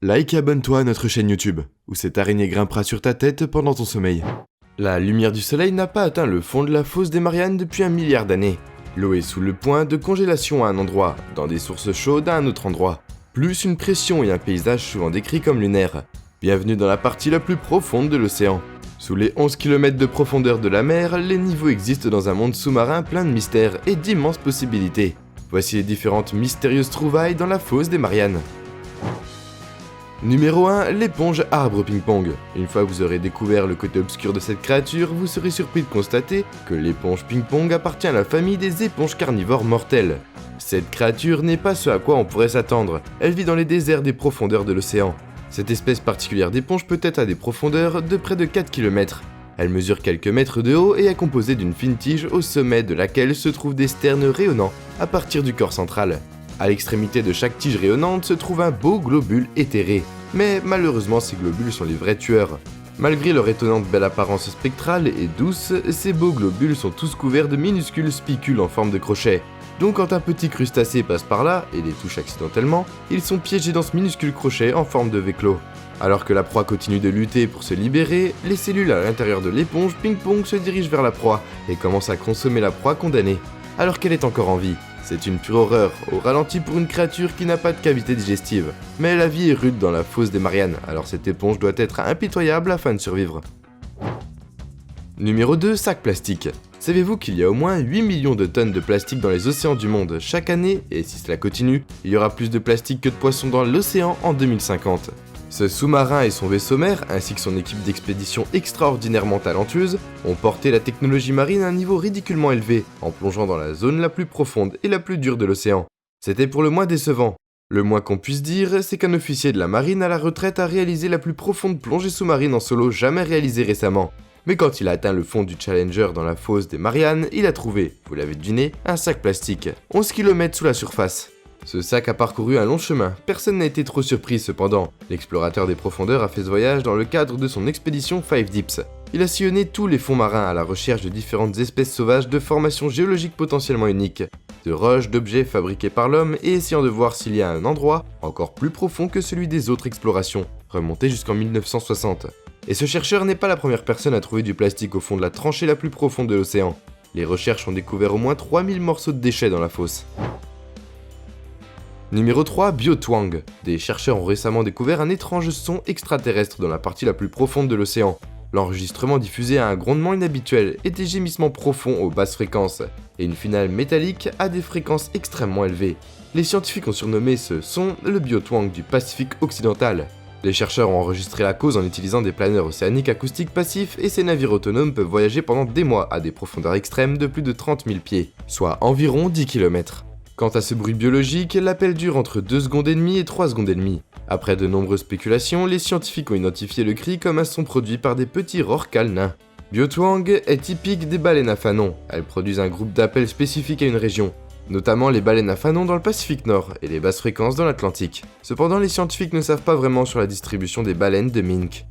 Like et abonne-toi à notre chaîne YouTube, où cette araignée grimpera sur ta tête pendant ton sommeil. La lumière du soleil n'a pas atteint le fond de la fosse des Mariannes depuis 1 milliard d'années. L'eau est sous le point de congélation à un endroit, dans des sources chaudes à un autre endroit. Plus une pression et un paysage souvent décrit comme lunaire. Bienvenue dans la partie la plus profonde de l'océan. Sous les 11 km de profondeur de la mer, les niveaux existent dans un monde sous-marin plein de mystères et d'immenses possibilités. Voici les différentes mystérieuses trouvailles dans la fosse des Mariannes. Numéro 1, l'éponge arbre ping-pong. Une fois que vous aurez découvert le côté obscur de cette créature, vous serez surpris de constater que l'éponge ping-pong appartient à la famille des éponges carnivores mortelles. Cette créature n'est pas ce à quoi on pourrait s'attendre, elle vit dans les déserts des profondeurs de l'océan. Cette espèce particulière d'éponge peut être à des profondeurs de près de 4 km. Elle mesure quelques mètres de haut et est composée d'une fine tige au sommet de laquelle se trouvent des sternes rayonnants à partir du corps central. À l'extrémité de chaque tige rayonnante se trouve un beau globule éthéré. Mais malheureusement, ces globules sont les vrais tueurs. Malgré leur étonnante belle apparence spectrale et douce, ces beaux globules sont tous couverts de minuscules spicules en forme de crochet. Donc quand un petit crustacé passe par là et les touche accidentellement, ils sont piégés dans ce minuscule crochet en forme de V-clos. Alors que la proie continue de lutter pour se libérer, les cellules à l'intérieur de l'éponge ping-pong se dirigent vers la proie et commencent à consommer la proie condamnée, alors qu'elle est encore en vie. C'est une pure horreur, au ralenti pour une créature qui n'a pas de cavité digestive. Mais la vie est rude dans la fosse des Mariannes, alors cette éponge doit être impitoyable afin de survivre. Numéro 2, sac plastique. Savez-vous qu'il y a au moins 8 millions de tonnes de plastique dans les océans du monde chaque année, et si cela continue, il y aura plus de plastique que de poissons dans l'océan en 2050. Ce sous-marin et son vaisseau mère, ainsi que son équipe d'expédition extraordinairement talentueuse, ont porté la technologie marine à un niveau ridiculement élevé, en plongeant dans la zone la plus profonde et la plus dure de l'océan. C'était pour le moins décevant. Le moins qu'on puisse dire, c'est qu'un officier de la marine à la retraite a réalisé la plus profonde plongée sous-marine en solo jamais réalisée récemment. Mais quand il a atteint le fond du Challenger dans la fosse des Mariannes, il a trouvé, vous l'avez deviné, un sac plastique, 11 km sous la surface. Ce sac a parcouru un long chemin, personne n'a été trop surpris cependant. L'explorateur des profondeurs a fait ce voyage dans le cadre de son expédition Five Deeps. Il a sillonné tous les fonds marins à la recherche de différentes espèces sauvages de formations géologiques potentiellement uniques, de roches, d'objets fabriqués par l'homme et essayant de voir s'il y a un endroit encore plus profond que celui des autres explorations, remonté jusqu'en 1960. Et ce chercheur n'est pas la première personne à trouver du plastique au fond de la tranchée la plus profonde de l'océan. Les recherches ont découvert au moins 3000 morceaux de déchets dans la fosse. Numéro 3, Biotwang. Des chercheurs ont récemment découvert un étrange son extraterrestre dans la partie la plus profonde de l'océan. L'enregistrement diffusé à un grondement inhabituel et des gémissements profonds aux basses fréquences, et une finale métallique à des fréquences extrêmement élevées. Les scientifiques ont surnommé ce son le Biotwang du Pacifique occidental. Les chercheurs ont enregistré la cause en utilisant des planeurs océaniques acoustiques passifs et ces navires autonomes peuvent voyager pendant des mois à des profondeurs extrêmes de plus de 30 000 pieds, soit environ 10 km. Quant à ce bruit biologique, l'appel dure entre 2 secondes et demie et 3 secondes et demie. Après de nombreuses spéculations, les scientifiques ont identifié le cri comme un son produit par des petits rorquals nains. Biotwang est typique des baleines à fanon. Elles produisent un groupe d'appels spécifique à une région, notamment les baleines à fanon dans le Pacifique Nord et les basses fréquences dans l'Atlantique. Cependant, les scientifiques ne savent pas vraiment sur la distribution des baleines de mink.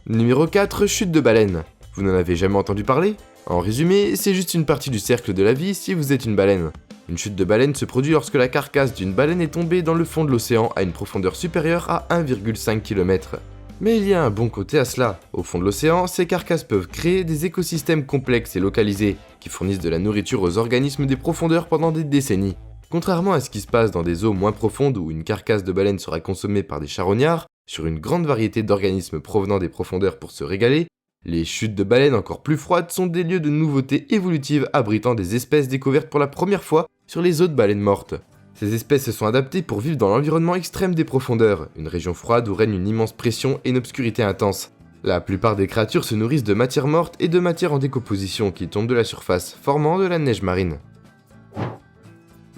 Numéro 4, chute de baleine. Vous n'en avez jamais entendu parler ? En résumé, c'est juste une partie du cercle de la vie si vous êtes une baleine. Une chute de baleine se produit lorsque la carcasse d'une baleine est tombée dans le fond de l'océan à une profondeur supérieure à 1,5 km. Mais il y a un bon côté à cela. Au fond de l'océan, ces carcasses peuvent créer des écosystèmes complexes et localisés, qui fournissent de la nourriture aux organismes des profondeurs pendant des décennies. Contrairement à ce qui se passe dans des eaux moins profondes où une carcasse de baleine sera consommée par des charognards, sur une grande variété d'organismes provenant des profondeurs pour se régaler, les chutes de baleines encore plus froides sont des lieux de nouveautés évolutives abritant des espèces découvertes pour la première fois sur les os de baleines mortes. Ces espèces se sont adaptées pour vivre dans l'environnement extrême des profondeurs, une région froide où règne une immense pression et une obscurité intense. La plupart des créatures se nourrissent de matière morte et de matière en décomposition qui tombe de la surface, formant de la neige marine.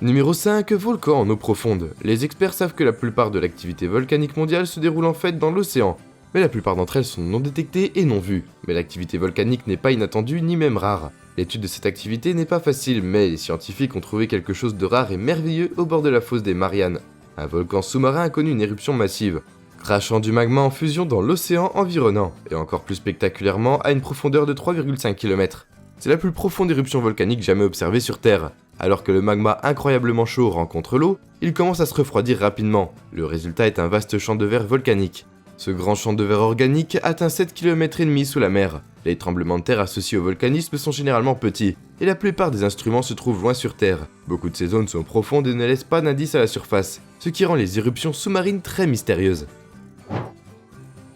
Numéro 5, volcan en eau profonde. Les experts savent que la plupart de l'activité volcanique mondiale se déroule en fait dans l'océan, mais la plupart d'entre elles sont non détectées et non vues. Mais l'activité volcanique n'est pas inattendue ni même rare. L'étude de cette activité n'est pas facile, mais les scientifiques ont trouvé quelque chose de rare et merveilleux au bord de la fosse des Mariannes. Un volcan sous-marin a connu une éruption massive, crachant du magma en fusion dans l'océan environnant, et encore plus spectaculairement à une profondeur de 3,5 km. C'est la plus profonde éruption volcanique jamais observée sur Terre. Alors que le magma incroyablement chaud rencontre l'eau, il commence à se refroidir rapidement. Le résultat est un vaste champ de verre volcanique. Ce grand champ de verre organique atteint 7,5 km sous la mer. Les tremblements de terre associés au volcanisme sont généralement petits, et la plupart des instruments se trouvent loin sur Terre. Beaucoup de ces zones sont profondes et ne laissent pas d'indices à la surface, ce qui rend les éruptions sous-marines très mystérieuses.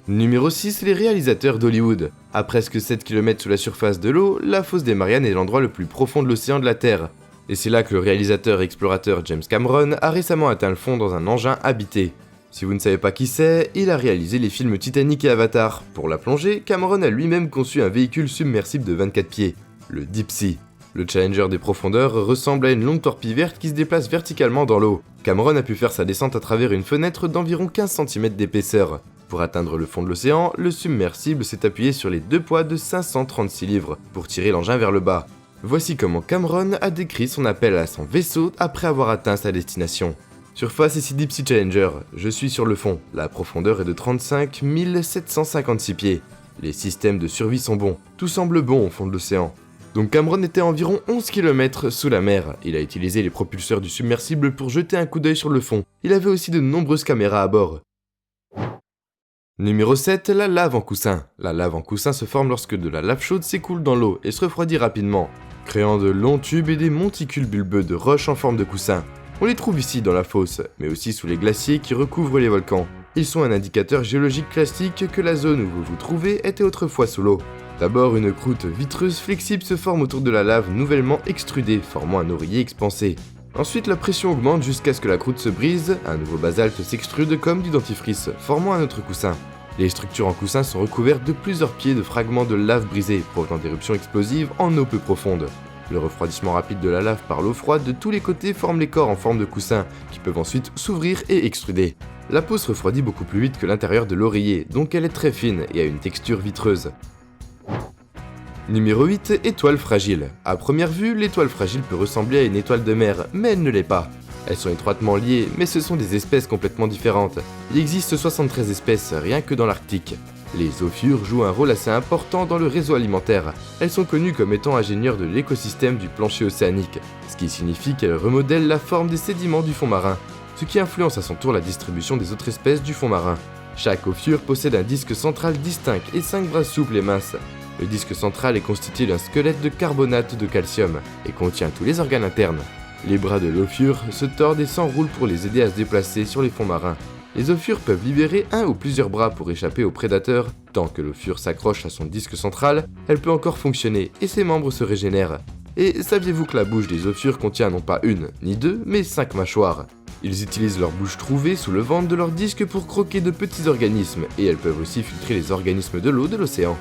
Numéro 6, les réalisateurs d'Hollywood. À presque 7 km sous la surface de l'eau, la fosse des Mariannes est l'endroit le plus profond de l'océan de la Terre. Et c'est là que le réalisateur et explorateur James Cameron a récemment atteint le fond dans un engin habité. Si vous ne savez pas qui c'est, il a réalisé les films Titanic et Avatar. Pour la plongée, Cameron a lui-même conçu un véhicule submersible de 24 pieds, le Deep Sea. Le Challenger des profondeurs ressemble à une longue torpille verte qui se déplace verticalement dans l'eau. Cameron a pu faire sa descente à travers une fenêtre d'environ 15 cm d'épaisseur. Pour atteindre le fond de l'océan, le submersible s'est appuyé sur les deux poids de 536 livres pour tirer l'engin vers le bas. Voici comment Cameron a décrit son appel à son vaisseau après avoir atteint sa destination. Surface ici Deep Sea Challenger, je suis sur le fond, la profondeur est de 35 756 pieds. Les systèmes de survie sont bons, tout semble bon au fond de l'océan. Donc Cameron était à environ 11 km sous la mer, il a utilisé les propulseurs du submersible pour jeter un coup d'œil sur le fond, il avait aussi de nombreuses caméras à bord. Numéro 7, la lave en coussin. La lave en coussin se forme lorsque de la lave chaude s'écoule dans l'eau et se refroidit rapidement, créant de longs tubes et des monticules bulbeux de roches en forme de coussin. On les trouve ici dans la fosse, mais aussi sous les glaciers qui recouvrent les volcans. Ils sont un indicateur géologique classique que la zone où vous vous trouvez était autrefois sous l'eau. D'abord, une croûte vitreuse flexible se forme autour de la lave nouvellement extrudée, formant un oreiller expansé. Ensuite, la pression augmente jusqu'à ce que la croûte se brise, un nouveau basalte s'extrude comme du dentifrice, formant un autre coussin. Les structures en coussin sont recouvertes de plusieurs pieds de fragments de lave brisés, provenant d'éruptions explosives en eau peu profonde. Le refroidissement rapide de la lave par l'eau froide de tous les côtés forme les corps en forme de coussin, qui peuvent ensuite s'ouvrir et extruder. La peau se refroidit beaucoup plus vite que l'intérieur de l'oreiller, donc elle est très fine et a une texture vitreuse. Numéro 8, étoile fragile. À première vue, l'étoile fragile peut ressembler à une étoile de mer, mais elle ne l'est pas. Elles sont étroitement liées, mais ce sont des espèces complètement différentes. Il existe 73 espèces, rien que dans l'Arctique. Les ophures jouent un rôle assez important dans le réseau alimentaire. Elles sont connues comme étant ingénieures de l'écosystème du plancher océanique, ce qui signifie qu'elles remodèlent la forme des sédiments du fond marin, ce qui influence à son tour la distribution des autres espèces du fond marin. Chaque ophure possède un disque central distinct et 5 bras souples et minces. Le disque central est constitué d'un squelette de carbonate de calcium et contient tous les organes internes. Les bras de l'ophure se tordent et s'enroulent pour les aider à se déplacer sur les fonds marins. Les ophures peuvent libérer un ou plusieurs bras pour échapper aux prédateurs. Tant que l'ophure s'accroche à son disque central, elle peut encore fonctionner et ses membres se régénèrent. Et saviez-vous que la bouche des ophures contient non pas une, ni deux, mais 5 mâchoires? Ils utilisent leur bouche trouvée sous le ventre de leur disque pour croquer de petits organismes, et elles peuvent aussi filtrer les organismes de l'eau de l'océan.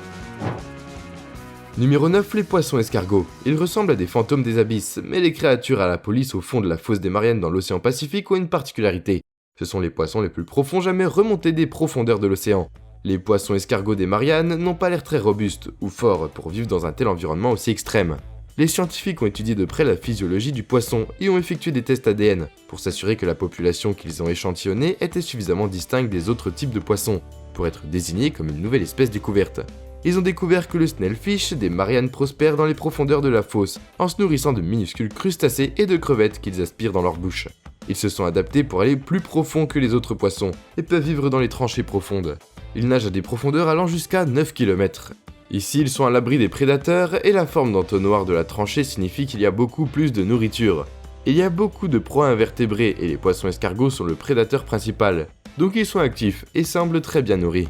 Numéro 9, les poissons escargots. Ils ressemblent à des fantômes des abysses, mais les créatures à la police au fond de la fosse des Mariannes dans l'océan Pacifique ont une particularité. Ce sont les poissons les plus profonds jamais remontés des profondeurs de l'océan. Les poissons escargots des Mariannes n'ont pas l'air très robustes ou forts pour vivre dans un tel environnement aussi extrême. Les scientifiques ont étudié de près la physiologie du poisson et ont effectué des tests ADN pour s'assurer que la population qu'ils ont échantillonnée était suffisamment distincte des autres types de poissons pour être désignée comme une nouvelle espèce découverte. Ils ont découvert que le snailfish des Mariannes prospère dans les profondeurs de la fosse en se nourrissant de minuscules crustacés et de crevettes qu'ils aspirent dans leur bouche. Ils se sont adaptés pour aller plus profond que les autres poissons et peuvent vivre dans les tranchées profondes. Ils nagent à des profondeurs allant jusqu'à 9 km. Ici, ils sont à l'abri des prédateurs et la forme d'entonnoir de la tranchée signifie qu'il y a beaucoup plus de nourriture. Il y a beaucoup de proies invertébrées et les poissons escargots sont le prédateur principal, donc ils sont actifs et semblent très bien nourris.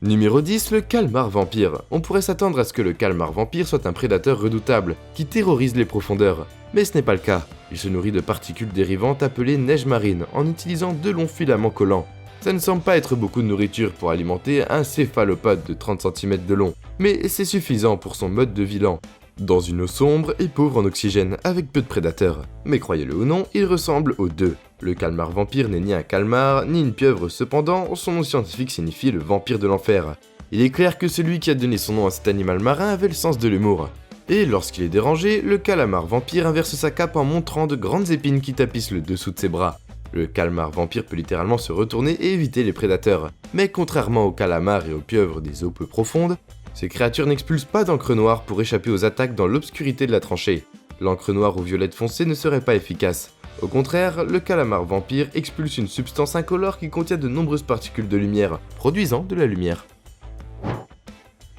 Numéro 10, le calmar vampire. On pourrait s'attendre à ce que le calmar vampire soit un prédateur redoutable, qui terrorise les profondeurs. Mais ce n'est pas le cas. Il se nourrit de particules dérivantes appelées neige marine, en utilisant de longs filaments collants. Ça ne semble pas être beaucoup de nourriture pour alimenter un céphalopode de 30 cm de long, mais c'est suffisant pour son mode de vie lent. Dans une eau sombre et pauvre en oxygène, avec peu de prédateurs. Mais croyez-le ou non, il ressemble aux deux. Le calmar vampire n'est ni un calmar, ni une pieuvre, cependant, son nom scientifique signifie le vampire de l'enfer. Il est clair que celui qui a donné son nom à cet animal marin avait le sens de l'humour. Et lorsqu'il est dérangé, le calamar vampire inverse sa cape en montrant de grandes épines qui tapissent le dessous de ses bras. Le calmar vampire peut littéralement se retourner et éviter les prédateurs. Mais contrairement aux calamars et aux pieuvres des eaux peu profondes, Ces créatures n'expulsent pas d'encre noire pour échapper aux attaques dans l'obscurité de la tranchée. L'encre noire ou violette foncée ne serait pas efficace. Au contraire, le calamar vampire expulse une substance incolore qui contient de nombreuses particules de lumière, produisant de la lumière.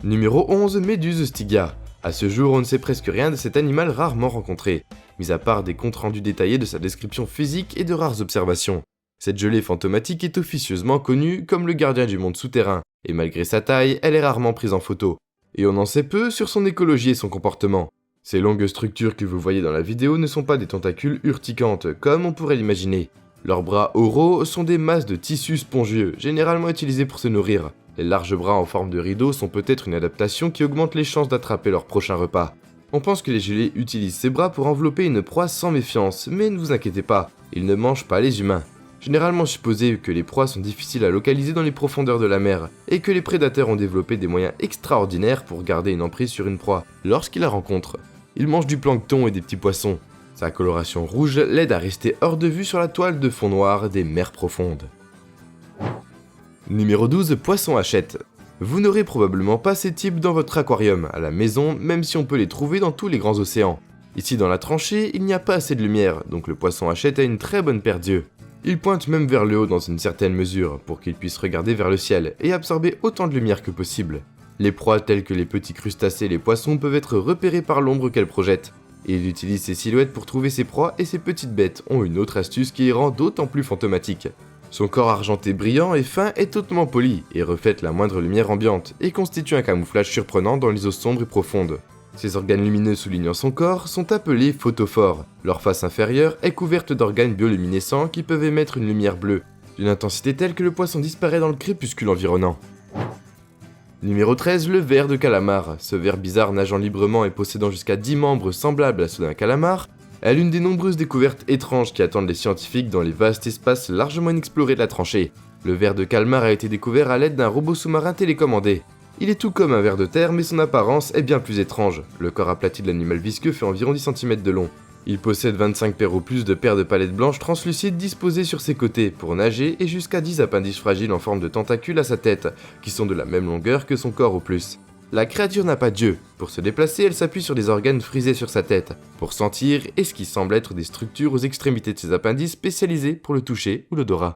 Numéro 11, Méduse stygia. À ce jour, on ne sait presque rien de cet animal rarement rencontré, mis à part des comptes rendus détaillés de sa description physique et de rares observations. Cette gelée fantomatique est officieusement connue comme le gardien du monde souterrain, et malgré sa taille, elle est rarement prise en photo. Et on en sait peu sur son écologie et son comportement. Ces longues structures que vous voyez dans la vidéo ne sont pas des tentacules urticantes, comme on pourrait l'imaginer. Leurs bras oraux sont des masses de tissus spongieux, généralement utilisés pour se nourrir. Les larges bras en forme de rideau sont peut-être une adaptation qui augmente les chances d'attraper leur prochain repas. On pense que les gelées utilisent ces bras pour envelopper une proie sans méfiance, mais ne vous inquiétez pas, ils ne mangent pas les humains. Généralement supposé que les proies sont difficiles à localiser dans les profondeurs de la mer, et que les prédateurs ont développé des moyens extraordinaires pour garder une emprise sur une proie lorsqu'ils la rencontrent. Il mange du plancton et des petits poissons. Sa coloration rouge l'aide à rester hors de vue sur la toile de fond noir des mers profondes. Numéro 12, Poisson hachette. Vous n'aurez probablement pas ces types dans votre aquarium, à la maison, même si on peut les trouver dans tous les grands océans. Ici dans la tranchée, il n'y a pas assez de lumière, donc le poisson hachette a une très bonne paire d'yeux. Il pointe même vers le haut dans une certaine mesure, pour qu'il puisse regarder vers le ciel et absorber autant de lumière que possible. Les proies telles que les petits crustacés et les poissons peuvent être repérés par l'ombre qu'elles projettent. Et il utilise ces silhouettes pour trouver ses proies, et ces petites bêtes ont une autre astuce qui les rend d'autant plus fantomatiques. Son corps argenté brillant et fin est hautement poli, et reflète la moindre lumière ambiante, et constitue un camouflage surprenant dans les eaux sombres et profondes. Ses organes lumineux soulignant son corps sont appelés photophores. Leur face inférieure est couverte d'organes bioluminescents qui peuvent émettre une lumière bleue, d'une intensité telle que le poisson disparaît dans le crépuscule environnant. Numéro 13, le ver de calamar. Ce ver bizarre nageant librement et possédant jusqu'à 10 membres semblables à ceux d'un calamar, est l'une des nombreuses découvertes étranges qui attendent les scientifiques dans les vastes espaces largement inexplorés de la tranchée. Le ver de calmar a été découvert à l'aide d'un robot sous-marin télécommandé. Il est tout comme un ver de terre, mais son apparence est bien plus étrange. Le corps aplati de l'animal visqueux fait environ 10 cm de long. Il possède 25 paires ou plus de paires de palettes blanches translucides disposées sur ses côtés pour nager et jusqu'à 10 appendices fragiles en forme de tentacules à sa tête, qui sont de la même longueur que son corps au plus. La créature n'a pas d'yeux. Pour se déplacer, elle s'appuie sur des organes frisés sur sa tête, pour sentir et ce qui semble être des structures aux extrémités de ses appendices spécialisées pour le toucher ou l'odorat.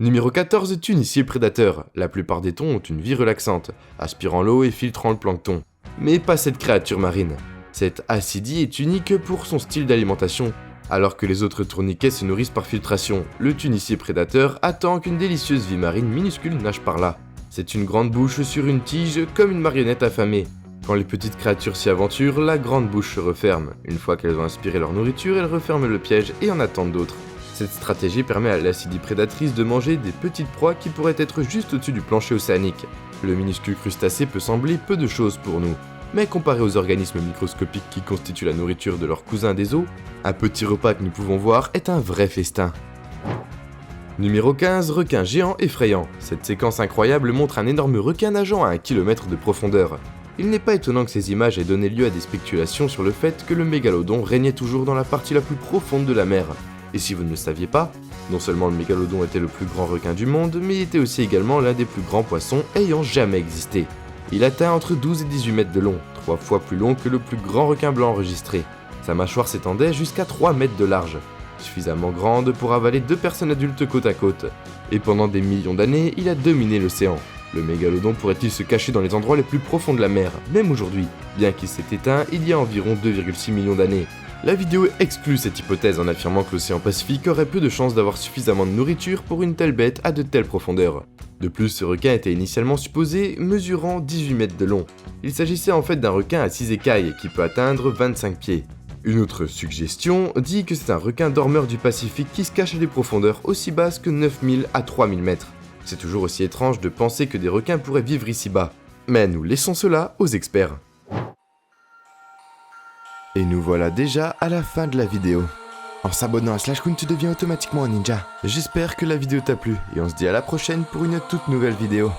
Numéro 14, Tunicier prédateur. La plupart des thons ont une vie relaxante, aspirant l'eau et filtrant le plancton. Mais pas cette créature marine. Cette acidie est unique pour son style d'alimentation. Alors que les autres tourniquets se nourrissent par filtration, le tunicier prédateur attend qu'une délicieuse vie marine minuscule nage par là. C'est une grande bouche sur une tige comme une marionnette affamée. Quand les petites créatures s'y aventurent, la grande bouche se referme. Une fois qu'elles ont aspiré leur nourriture, elles referment le piège et en attendent d'autres. Cette stratégie permet à l'acidie prédatrice de manger des petites proies qui pourraient être juste au-dessus du plancher océanique. Le minuscule crustacé peut sembler peu de choses pour nous, mais comparé aux organismes microscopiques qui constituent la nourriture de leurs cousins des eaux, un petit repas que nous pouvons voir est un vrai festin. Numéro 15, requin géant effrayant. Cette séquence incroyable montre un énorme requin nageant à 1 km de profondeur. Il n'est pas étonnant que ces images aient donné lieu à des spéculations sur le fait que le mégalodon régnait toujours dans la partie la plus profonde de la mer. Et si vous ne le saviez pas, non seulement le mégalodon était le plus grand requin du monde, mais il était aussi également l'un des plus grands poissons ayant jamais existé. Il atteint entre 12 et 18 mètres de long, 3 fois plus long que le plus grand requin blanc enregistré. Sa mâchoire s'étendait jusqu'à 3 mètres de large, suffisamment grande pour avaler 2 personnes adultes côte à côte. Et pendant des millions d'années, il a dominé l'océan. Le mégalodon pourrait-il se cacher dans les endroits les plus profonds de la mer, même aujourd'hui, bien qu'il s'est éteint il y a environ 2,6 millions d'années. La vidéo exclut cette hypothèse en affirmant que l'océan Pacifique aurait peu de chances d'avoir suffisamment de nourriture pour une telle bête à de telles profondeurs. De plus, ce requin était initialement supposé mesurant 18 mètres de long. Il s'agissait en fait d'un requin à 6 écailles qui peut atteindre 25 pieds. Une autre suggestion dit que c'est un requin dormeur du Pacifique qui se cache à des profondeurs aussi basses que 9000 à 3000 mètres. C'est toujours aussi étrange de penser que des requins pourraient vivre ici bas. Mais nous laissons cela aux experts. Et nous voilà déjà à la fin de la vidéo. En s'abonnant à Slash Queen, tu deviens automatiquement un ninja. J'espère que la vidéo t'a plu et on se dit à la prochaine pour une toute nouvelle vidéo.